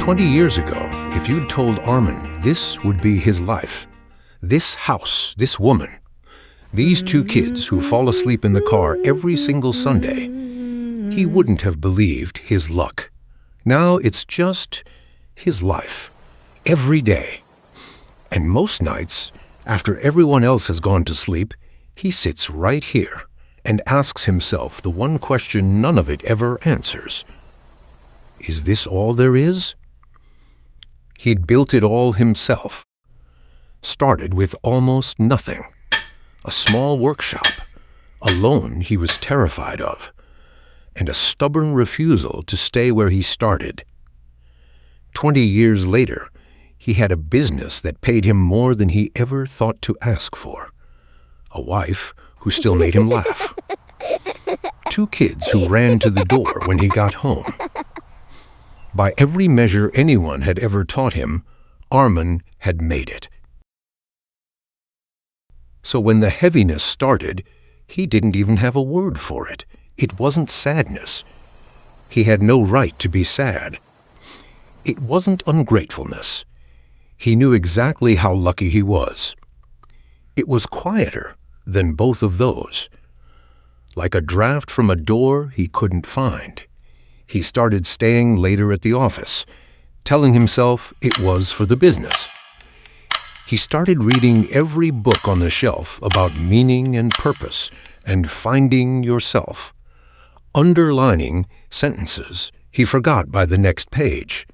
20 years ago, if you'd told Arman this would be his life, this house, this woman, these two kids who fall asleep in the car every single Sunday, he wouldn't have believed his luck. Now it's just his life, every day. And most nights, after everyone else has gone to sleep, he sits right here and asks himself the one question none of it ever answers. Is this all there is? He'd built it all himself. Started with almost nothing. A small workshop, a loan he was terrified of, and a stubborn refusal to stay where he started. 20 years later, he had a business that paid him more than he ever thought to ask for. A wife who still made him laugh. 2 kids who ran to the door when he got home. By every measure anyone had ever taught him, Arman had made it. So when the heaviness started, he didn't even have a word for it. It wasn't sadness. He had no right to be sad. It wasn't ungratefulness. He knew exactly how lucky he was. It was quieter than both of those. Like a draft from a door he couldn't find. He started staying later at the office, telling himself it was for the business. He started reading every book on the shelf about meaning and purpose and finding yourself, underlining sentences he forgot by the next page.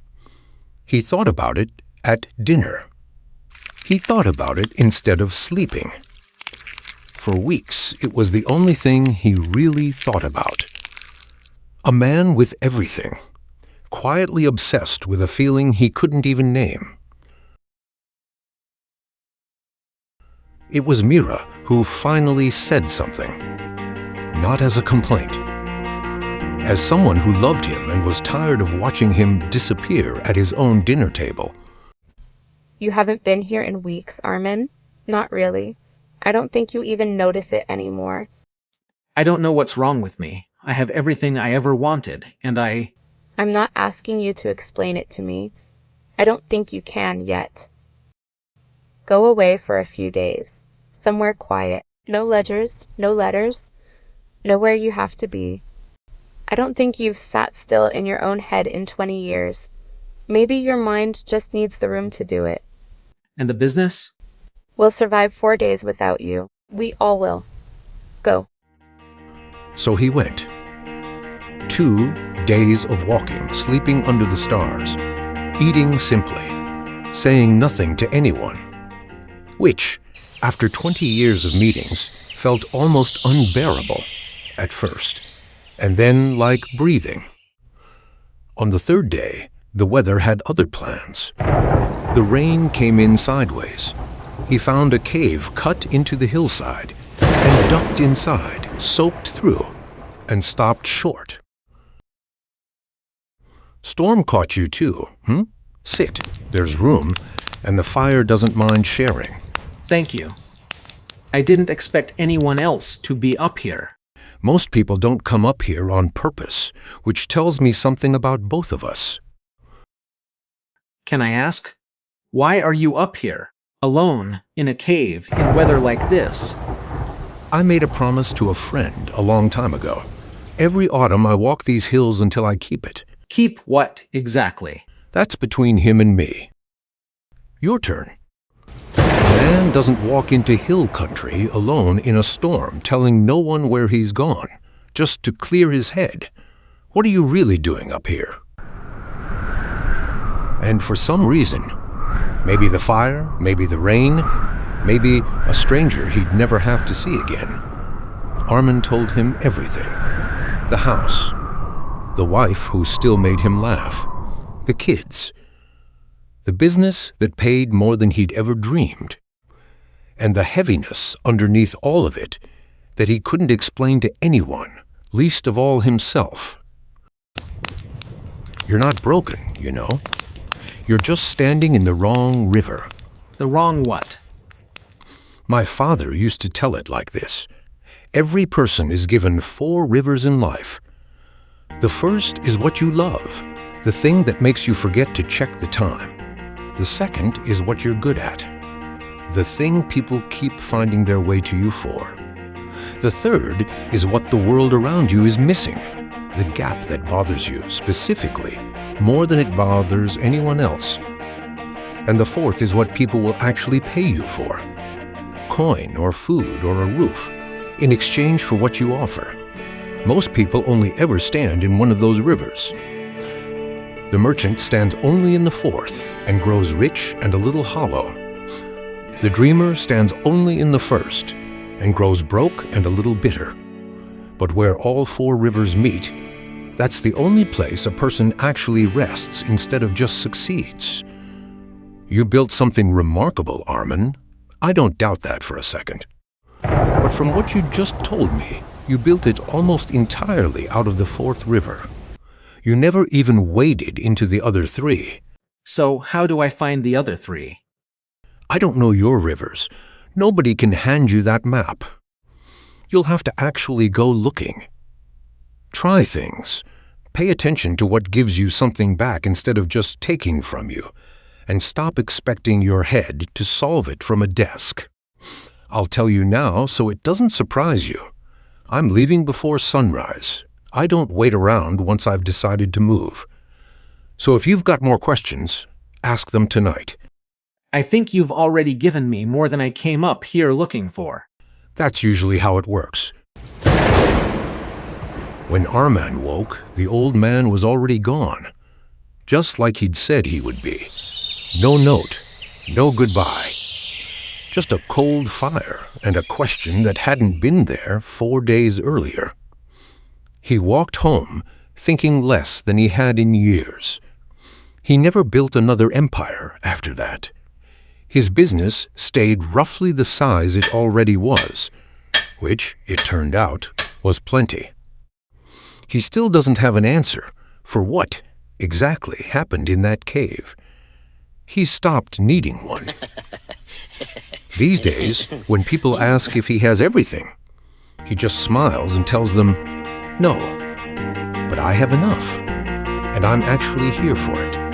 He thought about it at dinner. He thought about it instead of sleeping. For weeks, it was the only thing he really thought about. A man with everything, quietly obsessed with a feeling he couldn't even name. It was Mira who finally said something, not as a complaint. As someone who loved him and was tired of watching him disappear at his own dinner table. You haven't been here in weeks, Arman? Not really. I don't think you even notice it anymore. I don't know what's wrong with me. I have everything I ever wanted, and I'm not asking you to explain it to me. I don't think you can yet. Go away for a few days. Somewhere quiet. No ledgers, no letters. Nowhere you have to be. I don't think you've sat still in your own head in 20 years. Maybe your mind just needs the room to do it. And the business? We'll survive 4 days without you. We all will. Go. So he went. 2 days of walking, sleeping under the stars, eating simply, saying nothing to anyone, which, after 20 years of meetings, felt almost unbearable at first, and then like breathing. On the 3rd day, the weather had other plans. The rain came in sideways. He found a cave cut into the hillside and ducked inside, soaked through, and stopped short. Storm caught you too, Sit, there's room, and the fire doesn't mind sharing. Thank you. I didn't expect anyone else to be up here. Most people don't come up here on purpose, which tells me something about both of us. Can I ask? Why are you up here, alone, in a cave, in weather like this? I made a promise to a friend a long time ago. Every autumn I walk these hills until I keep it. Keep what, exactly? That's between him and me. Your turn. A man doesn't walk into hill country alone in a storm, telling no one where he's gone, just to clear his head. What are you really doing up here? And for some reason, maybe the fire, maybe the rain, maybe a stranger he'd never have to see again, Arman told him everything. The house, the wife who still made him laugh, the kids, the business that paid more than he'd ever dreamed, and the heaviness underneath all of it that he couldn't explain to anyone, least of all himself. You're not broken, you know. You're just standing in the wrong river. The wrong what? My father used to tell it like this. Every person is given 4 rivers in life. The first is what you love. the thing that makes you forget to check the time. The second is what you're good at, the thing people keep finding their way to you for. The third is what the world around you is missing, the gap that bothers you specifically more than it bothers anyone else. And the fourth is what people will actually pay you for, coin or food or a roof, in exchange for what you offer. Most people only ever stand in one of those rivers. The merchant stands only in the fourth and grows rich and a little hollow. The dreamer stands only in the first and grows broke and a little bitter. But where all four rivers meet, that's the only place a person actually rests instead of just succeeds. You built something remarkable, Arman. I don't doubt that for a second. But from what you just told me, you built it almost entirely out of the fourth river. You never even waded into the other three. So how do I find the other three? I don't know your rivers. Nobody can hand you that map. You'll have to actually go looking. Try things. Pay attention to what gives you something back instead of just taking from you. And stop expecting your head to solve it from a desk. I'll tell you now so it doesn't surprise you. I'm leaving before sunrise. I don't wait around once I've decided to move. So if you've got more questions, ask them tonight. I think you've already given me more than I came up here looking for. That's usually how it works. When Arman woke, the old man was already gone, just like he'd said he would be. No note, no goodbye. Just a cold fire and a question that hadn't been there 4 days earlier. He walked home, thinking less than he had in years. He never built another empire after that. His business stayed roughly the size it already was, which, it turned out, was plenty. He still doesn't have an answer for what exactly happened in that cave. He stopped needing one. These days, when people ask if he has everything, he just smiles and tells them, "No, but I have enough, and I'm actually here for it."